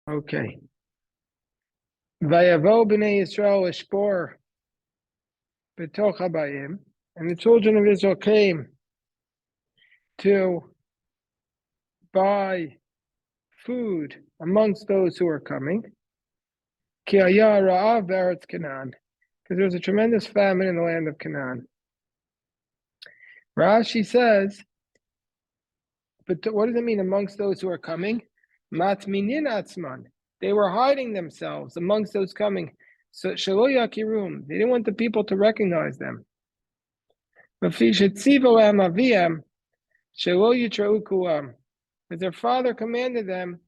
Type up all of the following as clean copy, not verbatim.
Okay. Vayavo b'nei Yisrael eshpor b'toch habayim, and the children of Israel came to buy food amongst those who were coming. Ki haya ra'av b'eretz Canaan, because there was a tremendous famine in the land of Canaan. Rashi says, but what does it mean amongst those who are coming? Matminin atzman. They were hiding themselves amongst those coming. So shelo yakirum. They didn't want the people to recognize them. Because their father commanded them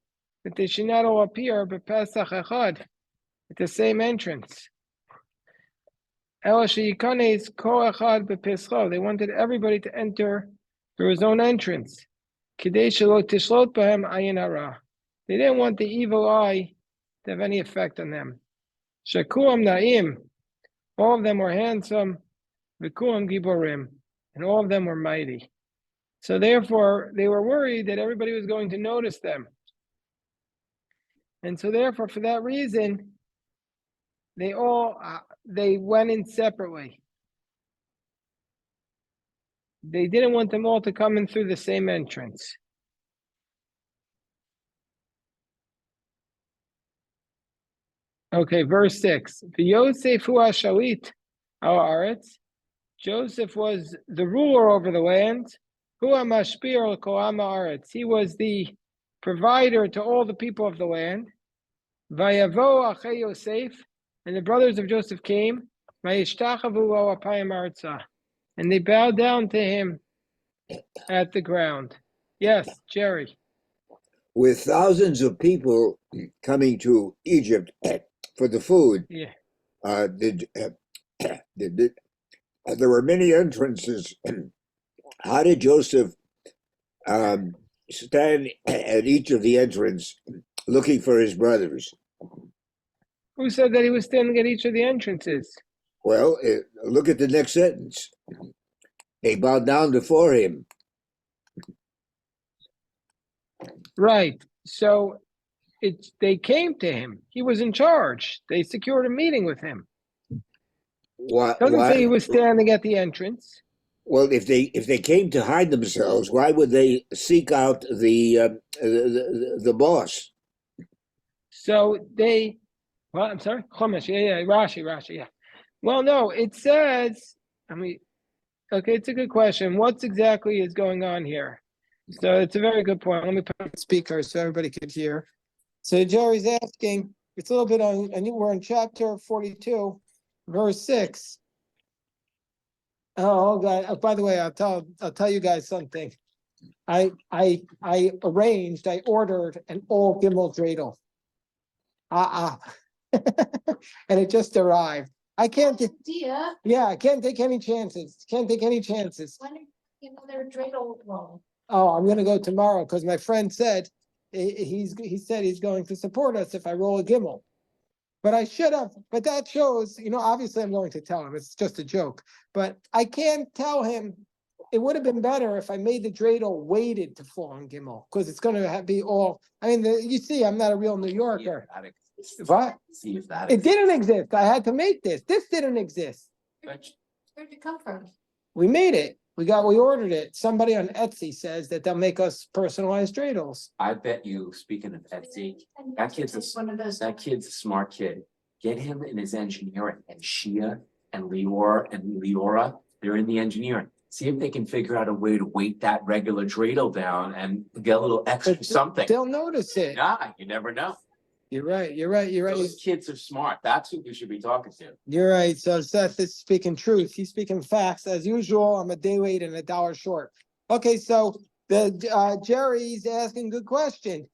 that they should not all appear b'Pesach echad at the same entrance. They wanted everybody to enter through his own entrance. They didn't want the evil eye to have any effect on them. Shakuam na'im, all of them were handsome. V'kuam giborim, and all of them were mighty. So therefore, they were worried that everybody was going to notice them. And so therefore, for that reason, they went in separately. They didn't want them all to come in through the same entrance. Okay, verse 6. V'Yosef hu hashalit al haaretz. Joseph was the ruler over the land. Hu hamashpir l'kol am haaretz. He was the provider to all the people of the land. Vayavo achei Yosef, and the brothers of Joseph came. Vayishtachavu lo apayim arza, and they bowed down to him at the ground. Yes, Jerry. With thousands of people coming to Egypt for the food, Yeah. There were many entrances. How did Joseph stand at each of the entrances looking for his brothers? Who said that he was standing at each of the entrances? Well, look at the next sentence. They bowed down before him. Right. So they came to him. He was in charge. They secured a meeting with him. Doesn't say he was standing at the entrance. Well, if they came to hide themselves, why would they seek out the boss? So they, well, I'm sorry, Chumash, yeah, Rashi, yeah. Well, no, it says, okay, it's a good question. What's exactly is going on here? So it's a very good point. Let me put on speaker so everybody could hear. So Jerry's asking, it's a little bit on, and we're in chapter 42, verse 6. Oh, God! By the way, I'll tell you guys something. I ordered an all Gimel dreidel. And it just arrived. I can't take any chances. When their dreidel roll? Oh, I'm gonna go tomorrow because my friend said he said he's going to support us if I roll a Gimel. But I should have, but that shows, obviously I'm going to tell him, it's just a joke. But I can't tell him, it would have been better if I made the dreidel waited to fall on Gimel, because it's going to be all, you see, I'm not a real New Yorker. What? See if that it didn't exist. I had to make this. This didn't exist. Where'd it come from? We made it. We ordered it. Somebody on Etsy says that they'll make us personalized dreidels. I bet you, speaking of Etsy, that kid's a smart kid. Get him in his engineering, and Shia and Lior and Leora, they're in the engineering. See if they can figure out a way to weight that regular dreidel down and get a little extra something. They'll notice it. Nah, you never know. You're right. Those kids are smart. That's who we should be talking to. You're right. So Seth is speaking truth. He's speaking facts. As usual, I'm a day late and $1 short. Okay, so the Jerry's asking good question.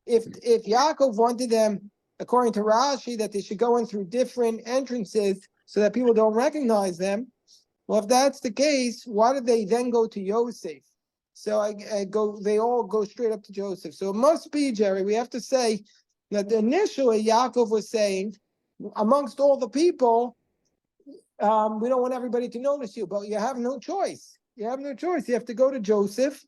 If Yaakov wanted them, according to Rashi, that they should go in through different entrances so that people don't recognize them, well, if that's the case, why did they then go to Yosef? So they all go straight up to Joseph. So it must be, Jerry, we have to say that initially Yaakov was saying, amongst all the people, we don't want everybody to notice you, but you have no choice. You have no choice. You have to go to Joseph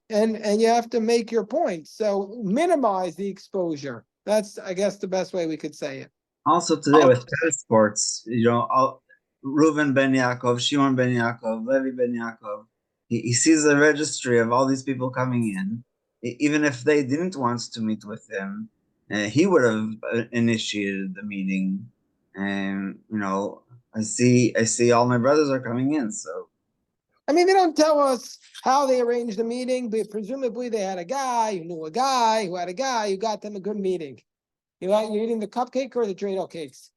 and you have to make your point. So minimize the exposure. That's, I guess, the best way we could say it. Also today with tennis sports, Reuven ben Yaakov, Shimon ben Yaakov, Levi ben Yaakov, he sees a registry of all these people coming in. Even if they didn't want to meet with him, he would have initiated the meeting. And I see all my brothers are coming in. So I mean, they don't tell us how they arranged the meeting, but presumably they had a guy who knew a guy who had a guy who got them a good meeting. You're eating the cupcake or the dreidel cakes?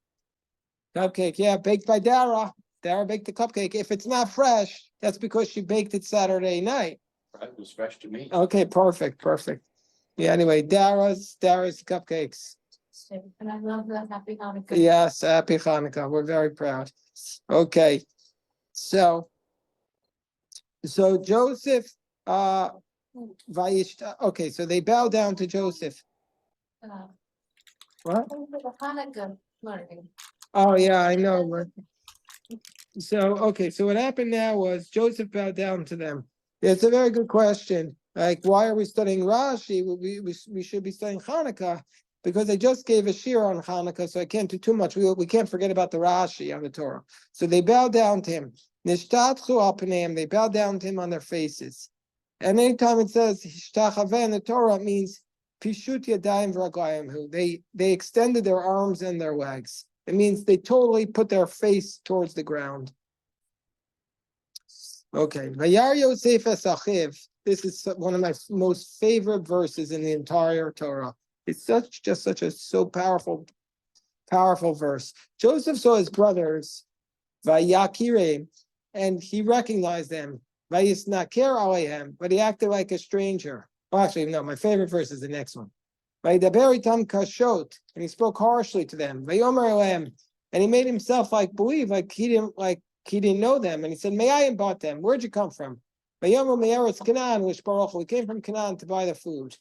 Cupcake, yeah, baked by Dara. Dara baked the cupcake. If it's not fresh, that's because she baked it Saturday night. Right, it was fresh to me. Okay, perfect. Yeah, anyway, Dara's cupcakes. And I love that. Happy Hanukkah. Yes, happy Hanukkah. We're very proud. Okay, so Joseph, okay, so they bow down to Joseph. What? The Hanukkah learning. Oh, yeah, I know. So, okay, so what happened now was Joseph bowed down to them. It's a very good question. Like, why are we studying Rashi? We should be studying Hanukkah because they just gave a shir on Hanukkah, so I can't do too much. We can't forget about the Rashi on the Torah. So they bowed down to him. Nishtatchu al pneim, they bowed down to him on their faces. And anytime it says hishtachaveh in the Torah, it means pishut yadayim v'raglayim. They extended their arms and their legs. It means they totally put their face towards the ground. Okay, Vayar Yosef es achiv. This is one of my most favorite verses in the entire Torah. It's just such a powerful verse. Joseph saw his brothers, Vayakirem, and he recognized them. Vayisnaker alehem, but he acted like a stranger. Oh, actually, no, my favorite verse is the next one. Vayidaber itam kashot, and he spoke harshly to them. Vayomer alehem, and he made himself believe he didn't know them. And he said, "May I bought them? Where'd you come from?" Vayomer me'eretz Canaan, which Baruch we came from Canaan to buy the food.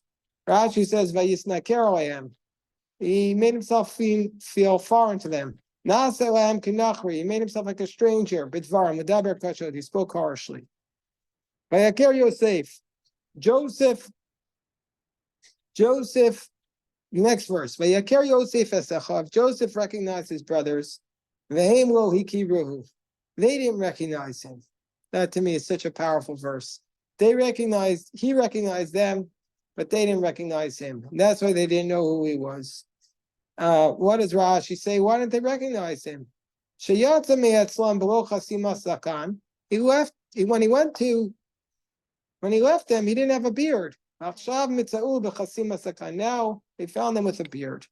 Rashi says, "Vayisnaker alehem." He made himself feel foreign to them. Na'aseh alehem kinachri. He made himself like a stranger. Bidvar medaber kashot. He spoke harshly. Vayaker Yosef. Joseph, next verse. Vayaker Yosef es achav. Joseph recognized his brothers. Vehem lo hikiruhu. They didn't recognize him. That to me is such a powerful verse. He recognized them, but they didn't recognize him. And that's why they didn't know who he was. What does Rashi say? Why didn't they recognize him? Sheyatza me'atzlam b'lo chasima sakan. When he left them, he didn't have a beard. Now they found him with a beard.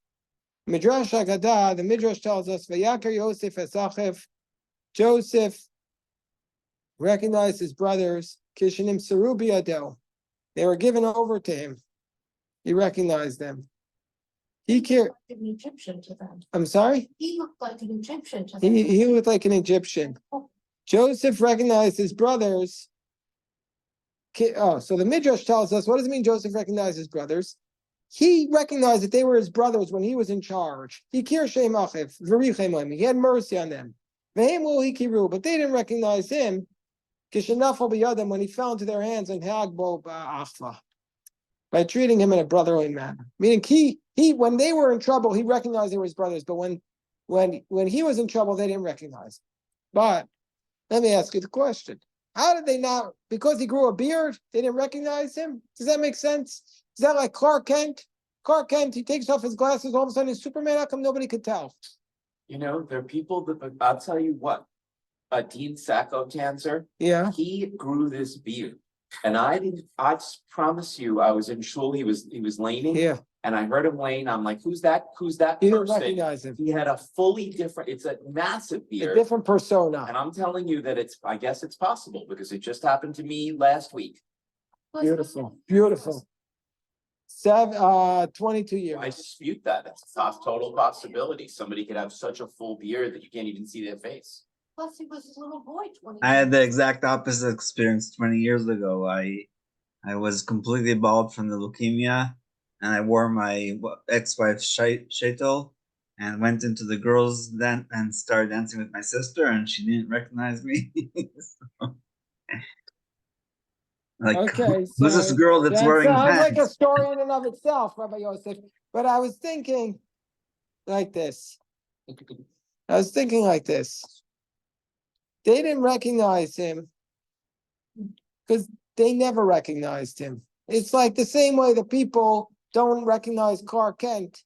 Midrash Haggadah, the Midrash tells us, Vayaker Yosef es achiv. Joseph recognized his brothers. Kishanim Serubi Adel. They were given over to him. He recognized them. He cared. Like an Egyptian to them. I'm sorry? He looked like an Egyptian to them. He looked like an Egyptian. Joseph recognized his brothers. So the Midrash tells us, what does it mean Joseph recognized his brothers? He recognized that they were his brothers when he was in charge. He had mercy on them. But they didn't recognize him when he fell into their hands by treating him in a brotherly manner. Meaning he when they were in trouble, he recognized they were his brothers, but when he was in trouble, they didn't recognize him. But let me ask you the question. How did they not? Because he grew a beard, they didn't recognize him? Does that make sense? Is that like Clark Kent? Clark Kent, he takes off his glasses, all of a sudden he's Superman. How come nobody could tell? There are people that, I'll tell you what, Dean Sacco cancer, Yeah. he grew this beard. And I promise you, I was in shul, he was laning. Yeah. And I heard him laying, I'm like, who's that You didn't person? recognize him. He had a fully different, it's a massive A beard. different persona. And I'm telling you that I guess it's possible because it just happened to me last week. Beautiful. 22 years. I dispute that. It's a total possibility. Somebody could have such a full beard that you can't even see their face. Plus he was a little boy 20. I had the exact opposite experience 20 years ago. I was completely bald from the leukemia, and I wore my ex-wife's sheitel and went into the girls' den and started dancing with my sister, and she didn't recognize me. Like, Okay, who's this so girl that's that wearing sounds like a pants? story in and of itself, Rabbi Yosef. But I was thinking like this. I was thinking like this. They didn't recognize him because they never recognized him. It's like the same way that people don't recognize Clark Kent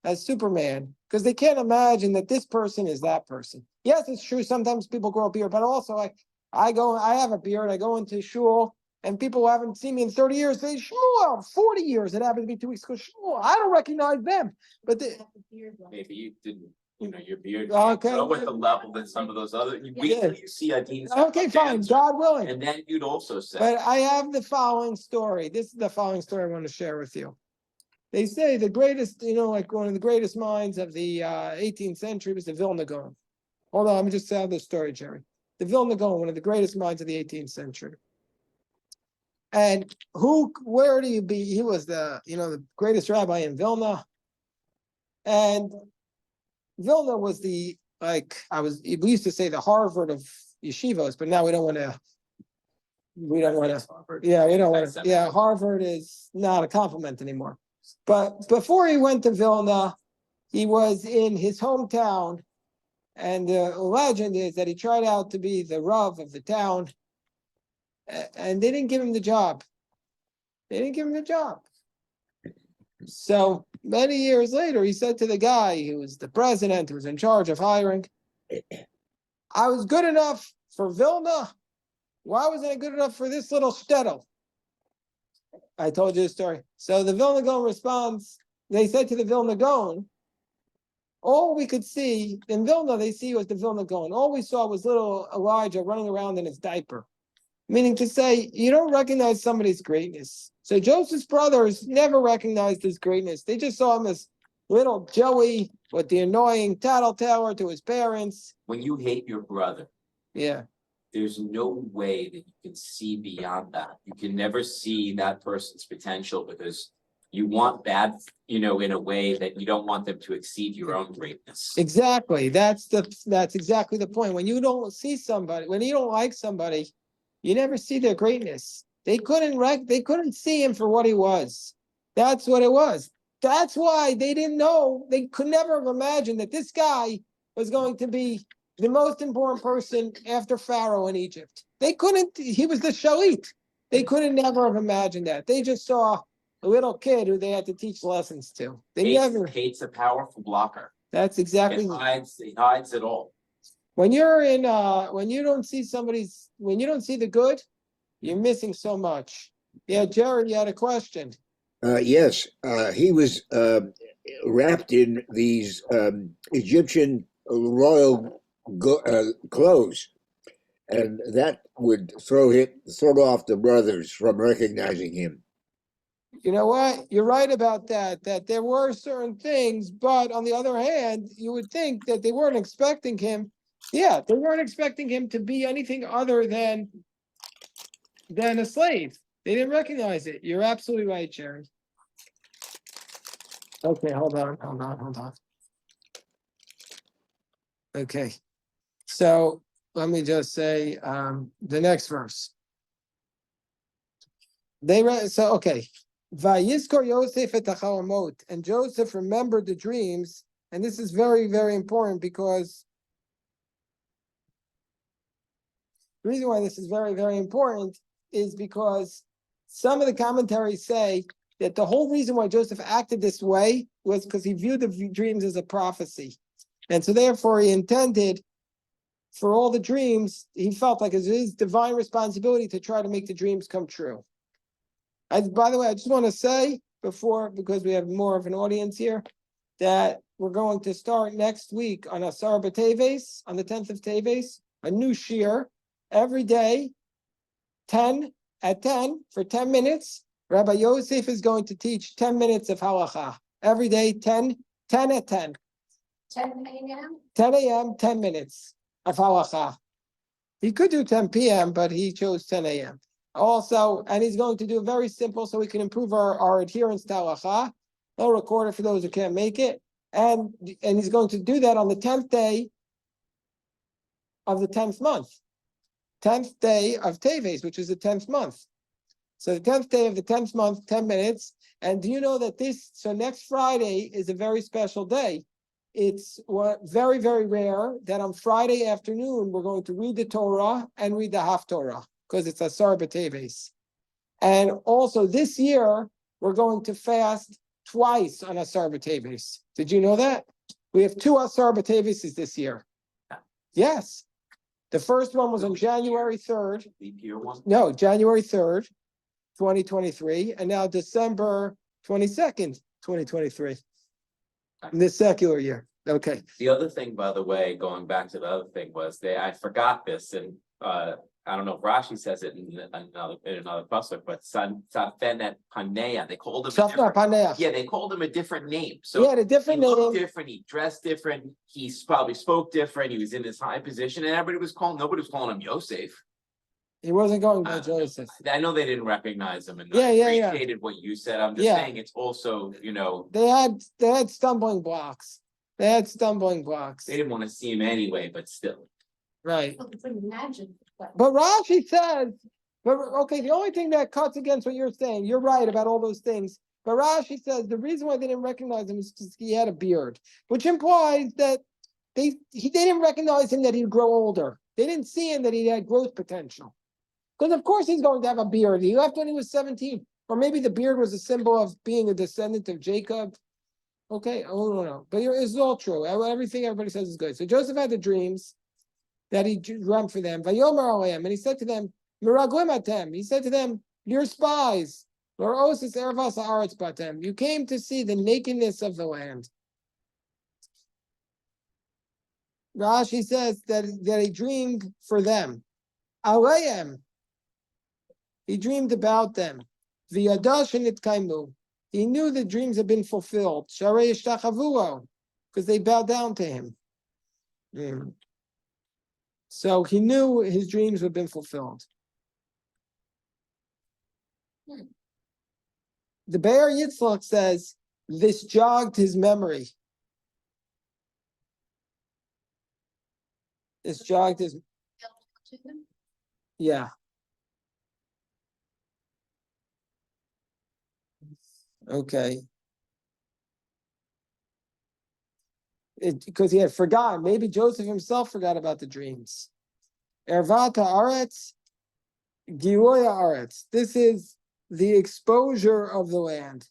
as Superman because they can't imagine that this person is that person. Yes, it's true. Sometimes people grow a beard, but also I have a beard. I go into shul and people who haven't seen me in 30 years say, Shmuel, 40 years. It happened to be 2 weeks ago. Shmuel, I don't recognize them. But Maybe you didn't, your beard. Okay. Go with the level that some of those other, you wait Yeah. till you see a Dean's. okay, fine, God willing. And then you'd also say. But I have the following story. This is the following story I want to share with you. They say the greatest, like one of the greatest minds of the 18th century was the Vilna Gaon. Hold on, let me just tell this story, Jerry. The Vilna Gaon, one of the greatest minds of the 18th century. And where do you be? He was the greatest rabbi in Vilna. And Vilna was we used to say the Harvard of yeshivos, but now we don't want to, we don't want to, Harvard is not a compliment anymore. But before he went to Vilna, he was in his hometown. And the legend is that he tried out to be the Rav of the town. And they didn't give him the job. So many years later, he said to the guy who was the president, who was in charge of hiring, I was good enough for Vilna. Why wasn't I good enough for this little shtetl? I told you the story. So the Vilna Gaon responds, they said to the Vilna Gaon, all we could see in Vilna, they see was the Vilna Gaon. All we saw was little Elijah running around in his diaper. Meaning to say, you don't recognize somebody's greatness. So Joseph's brothers never recognized his greatness. They just saw him as little Joey with the annoying tattletale to his parents. When you hate your brother, Yeah. there's no way that you can see beyond that. You can never see that person's potential because you want bad, in a way that you don't want them to exceed your own greatness. Exactly. That's exactly the point. When you don't see somebody, when you don't like somebody, you never see their greatness. They couldn't see him for what he was. That's what it was. That's why they didn't know, they could never have imagined that this guy was going to be the most important person after Pharaoh in Egypt. He was the Shalit. They couldn't never have imagined that. They just saw a little kid who they had to teach lessons to. Hate's a powerful blocker. That's exactly. It hides it all. When you don't see the good, you're missing so much. Yeah, Jerry, you had a question. Yes, he was wrapped in these Egyptian royal clothes, and that would throw off the brothers from recognizing him. You know what? You're right about that there were certain things, but on the other hand, you would think that they weren't expecting him. Yeah, they weren't expecting him to be anything other than a slave. They didn't recognize it. You're absolutely right, Jerry. Okay, hold on. Okay, so let me just say the next verse. Okay. Vayizkor Yosef et hachalamot, and Joseph remembered the dreams, and this is very, very important because the reason why this is very, very important is because some of the commentaries say that the whole reason why Joseph acted this way was because he viewed the dreams as a prophecy. And so therefore he intended for all the dreams, he felt like it was his divine responsibility to try to make the dreams come true. By the way, I just want to say because we have more of an audience here, that we're going to start next week on Asar B'Teves, on the 10th of Teves, a new shiur, every day, 10 at 10 for 10 minutes. Rabbi Yosef is going to teach 10 minutes of halacha. Every day, 10 at 10. 10 a.m.? 10 a.m., 10 minutes of halacha. He could do 10 p.m., but he chose 10 a.m. Also, and he's going to do it very simple so we can improve our adherence to halacha. He'll record it for those who can't make it. And he's going to do that on the 10th day of the 10th month. 10th day of Teves, which is the 10th month. So the 10th day of the 10th month, 10 minutes. And do you know that so next Friday is a very special day. It's very, very rare that on Friday afternoon, we're going to read the Torah and read the Haftorah, because it's Asar B'Teves. And also this year, we're going to fast twice on Asar B'Teves. Did you know that? We have 2 Asar B'Teves this year. Yes. The first one was on January 3rd. Leap year one. No, January 3rd, 2023, and now December 22nd, 2023. In this secular year. Okay. The other thing, by the way, going back to the other thing was I forgot this, and I don't know if Rashi says it in another pasuk, but Safenet Panea, they called him Safna Paneach. yeah, they called him a different name. So He had a different he looked name. different, he dressed different, he probably spoke different, he was in this high position, and nobody was calling him Yosef. He wasn't going by Joseph. I know they didn't recognize him, and Yeah, I yeah, yeah. appreciated what you said. I'm just Yeah. saying it's also, They had stumbling blocks. They had stumbling blocks. they didn't want to see him anyway, but still. Right. I couldn't imagine. But Rashi says, the only thing that cuts against what you're saying, you're right about all those things. But Rashi says the reason why they didn't recognize him is because he had a beard, which implies that they didn't recognize him that he'd grow older. They didn't see him that he had growth potential. Because of course he's going to have a beard. He left when he was 17. Or maybe the beard was a symbol of being a descendant of Jacob. Okay, oh no. But it's all true. Everything everybody says is good. So Joseph had the dreams that he dreamt for them. Vayomer aleim, and he said to them, Miraglim atem. He said to them, you're spies. Lorosis ervas haaretz batem. You came to see the nakedness of the land. Rashi says that he dreamed for them. Aleim. He dreamed about them. V'yadash kaimu. He knew the dreams had been fulfilled. Sharei yishtachavuo, because they bowed down to him. So he knew his dreams had been fulfilled. The Be'er Yitzchak says this jogged his memory. This jogged his, yeah. Okay. Because he had forgotten. Maybe Joseph himself forgot about the dreams. Ervata Aretz, Giroya Aretz. This is the exposure of the land.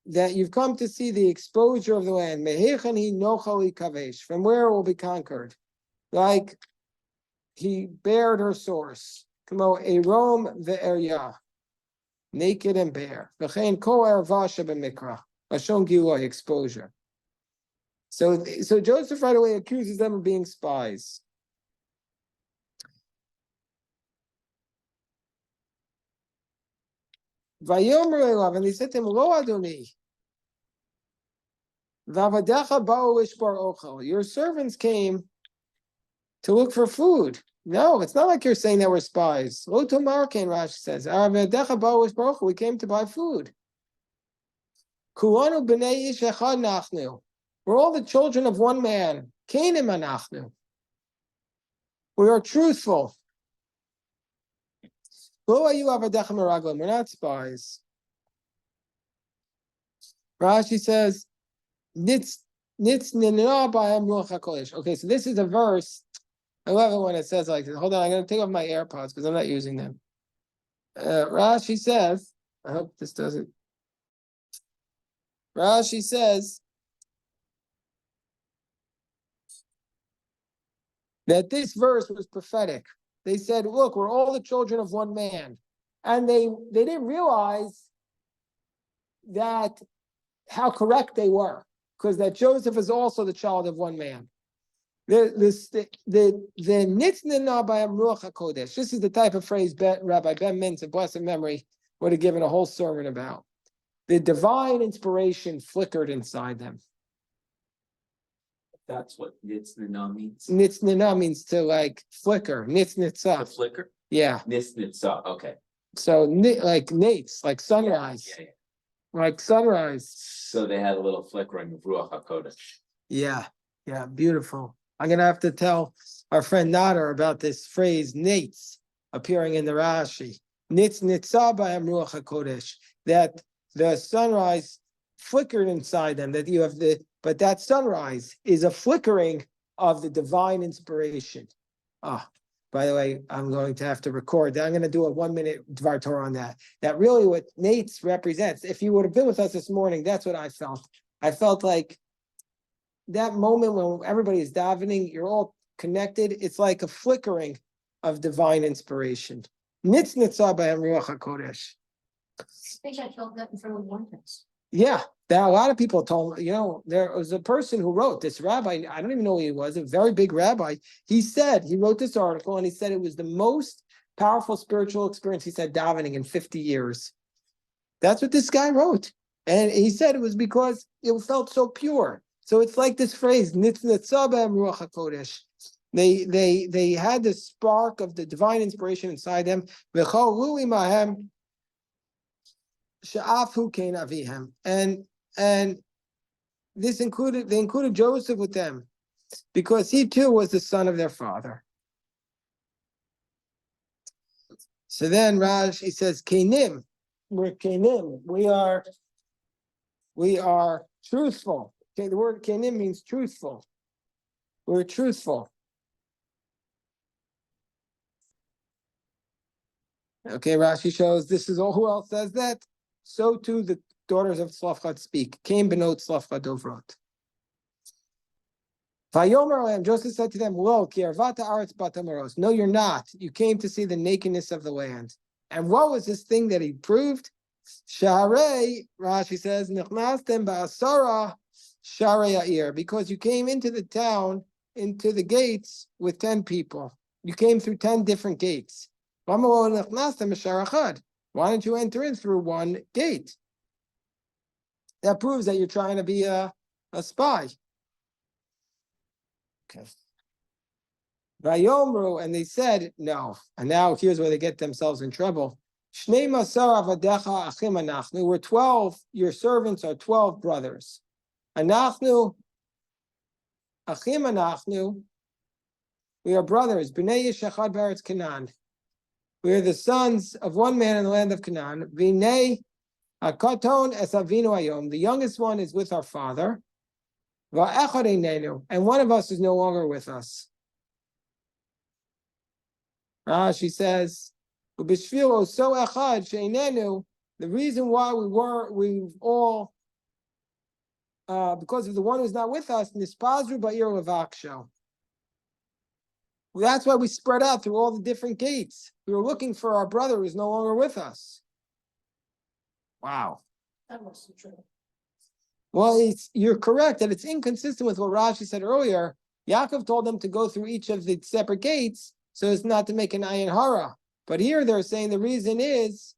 That you've come to see the exposure of the land. Mehechani nochali kavesh. From where it will be conquered. Like he bared her source. Kamo Erom ve'eryah. Naked and bare. V'chein ko ervasha b'mikra. Lashon Giroy, exposure. So Joseph right away accuses them of being spies. Vayomer elav, and they said to him, Lo Adoni, v'avadecha ba'u ishbar ochel. Your servants came to look for food. No, it's not like you're saying that we're spies. Lo tomar kain, Rashi says. V'avadecha ba'u ishbar ochel. We came to buy food. Kulanu b'nei ish echad nachnu. We're all the children of one man. Kainim anachnu. We are truthful. We're not spies. Rashi says, okay, so this is a verse. I love it when it says like this. Hold on, I'm going to take off my AirPods because I'm not using them. Rashi says, I hope this doesn't. Rashi says that this verse was prophetic. They said, look, we're all the children of one man. And they didn't realize that how correct they were, because that Joseph is also the child of one man. The Nitznina by Ruach HaKodesh. This is the type of phrase Rabbi Ben Mintz of blessed memory would have given a whole sermon about. The divine inspiration flickered inside them. That's what Nitznina means. Nitznina means to like flicker. Nitznitza. The flicker? Yeah. Nitznitza, okay. So like nates, like sunrise. Yeah. Like sunrise. So they had a little flickering of Ruach HaKodesh. Yeah, beautiful. I'm gonna have to tell our friend Nader about this phrase nates appearing in the Rashi. Nitza b'hem ruach hakodesh, that the sunrise flickered inside them, that you have but that sunrise is a flickering of the divine inspiration. Ah, by the way, I'm going to have to record. I'm going to do a 1 minute Dvar Torah on that. That really what Nate's represents. If you would have been with us this morning, that's what I felt. I felt like that moment when everybody is davening, you're all connected. It's like a flickering of divine inspiration. Nitz nitza b'hem ruach hakodesh. I think I felt that in front of the Olympics. Yeah, there are a lot of people told, there was a person who wrote this rabbi, I don't even know who he was, a very big rabbi. He wrote this article and he said it was the most powerful spiritual experience, he said, davening in 50 years. That's what this guy wrote. And he said it was because it felt so pure. So it's like this phrase, Nitz nitza b'hem ruach hakodesh. They had the spark of the divine inspiration inside them. V'chol ru'i mahem sha'afu kein avihem. And they included Joseph with them because he too was the son of their father. So then Rashi says, Kenim, we're Kenim, we are truthful. Okay, the word Kenim means truthful. We're truthful. Okay, Rashi shows this is all. Who else says that? So too the daughters of Tzlafchad speak. Came benot Tzlafchad dovrot. Vayomer Joseph said to them, "Lo, ki arvata aretz batamoros." No, you're not. You came to see the nakedness of the land. And what was this thing that he proved? Sharei, Rashi says, Nechnastem ba'asara sharei ha'ir, because you came into the town, into the gates with 10 people. You came through 10 different gates. Why don't you enter in through one gate? That proves that you're trying to be a spy. Okay. Vayomru, and they said no. And now here's where they get themselves in trouble. We're 12, your servants are 12 brothers. Anachnu, achim anachnu, we are brothers. B'nei Yishachar b'aretz Canaan. We are the sons of one man in the land of Canaan. V'nei hakaton es avinu hayom. The youngest one is with our father. Va'echad einenu, and one of us is no longer with us. She says, "Ubishvilo so echad sheinenu." The reason why we've all, because of the one who's not with us, nispazru ba'ir levaksho. That's why we spread out through all the different gates. We were looking for our brother who's no longer with us. Wow. That wasn't true. Well, you're correct that it's inconsistent with what Rashi said earlier. Yaakov told them to go through each of the separate gates so as not to make an ayin hara. But here they're saying the reason is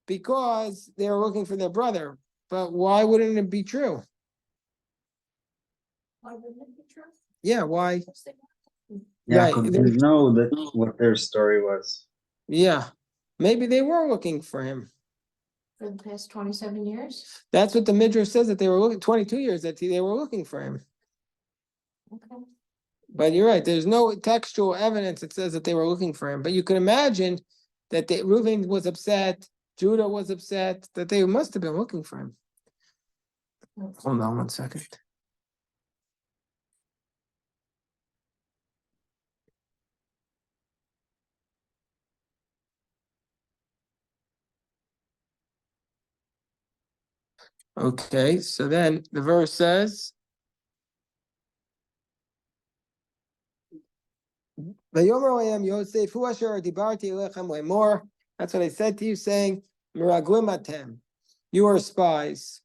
because they were looking for their brother. But why wouldn't it be true? Why wouldn't it be true? Yeah, why? Yaakov Right. didn't know that what their story was. Yeah, maybe they were looking for him. For the past 27 years? That's what the Midrash says, that they were looking, 22 years, that they were looking for him. Okay. But you're right, there's no textual evidence that says that they were looking for him. But you can imagine that Reuven was upset, Judah was upset, that they must have been looking for him. Hold on 1 second. Okay, so then the verse says, Yosef, that's what I said to you, saying, you are spies.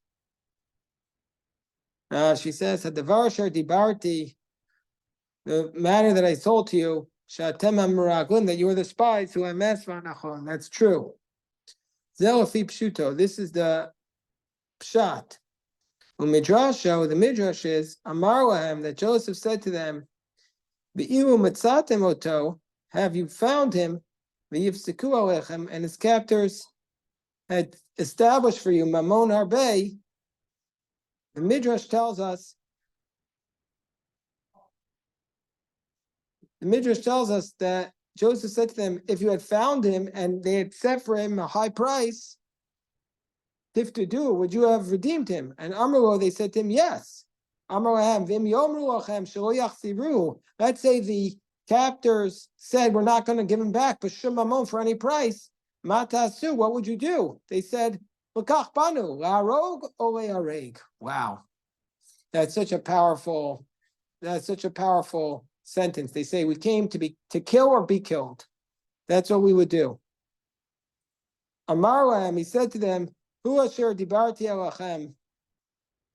She says, the matter that I told to you, that you are the spies who are mesvanachon. That's true. This is the pshat. The midrash is Amar lahem, that Joseph said to them, "Be'ilu matzatem oto, have you found him? V'yifseku alechem, and his captors had established for you mamon harbei." The midrash tells us. The midrash tells us that Joseph said to them, if you had found him and they had set for him a high price, tiftudu, would you have redeemed him? And Amrlo, they said to him, yes. Amrlahem, vim yomru lachem shelo yachziru. Let's say the captors said, we're not going to give him back, but shumamon for any price. Matasu, what would you do? They said, L'kach banu, la'arog o le'areg. Wow. That's such a powerful sentence. They say we came to kill or be killed. That's what we would do. Amar lahem, he said to them, Hu asher dibarti alachem.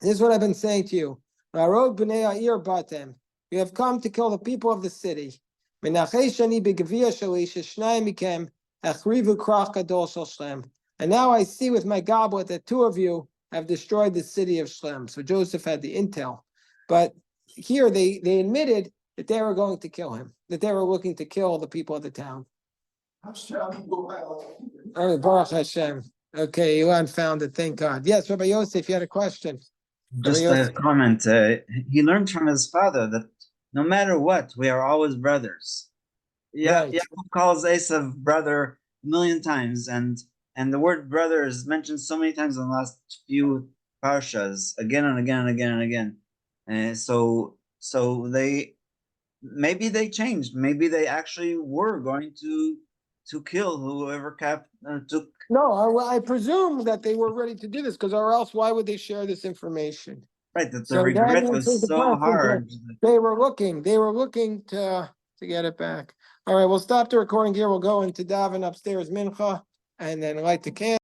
This is what I've been saying to you. La'arog b'nei ha'ir batem. You have come to kill the people of the city. Menachei shani begavia shalish shnayim mikem achrivu krach gadol shel Shlem. And now I see with my goblet that two of you have destroyed the city of Shlem. So Joseph had the intel. But here they admitted that they were going to kill him, that they were looking to kill the people of the town. Oh, Baruch Hashem. Okay, Elon found it, thank God. Yes, Rabbi Yosef, you had a question. Just a comment. He learned from his father that no matter what, we are always brothers. Yeah, Right. Yaakov calls Esav brother a million times, and the word brother is mentioned so many times in the last few parshas, again and again and again and again. So they maybe changed. Maybe they actually were going to kill whoever took. No, I presume that they were ready to do this, because or else why would they share this information? Right, that the So regret that was answers the so question. hard. They were looking to get it back. All right, we'll stop the recording here. We'll go into daven upstairs mincha and then light the candle.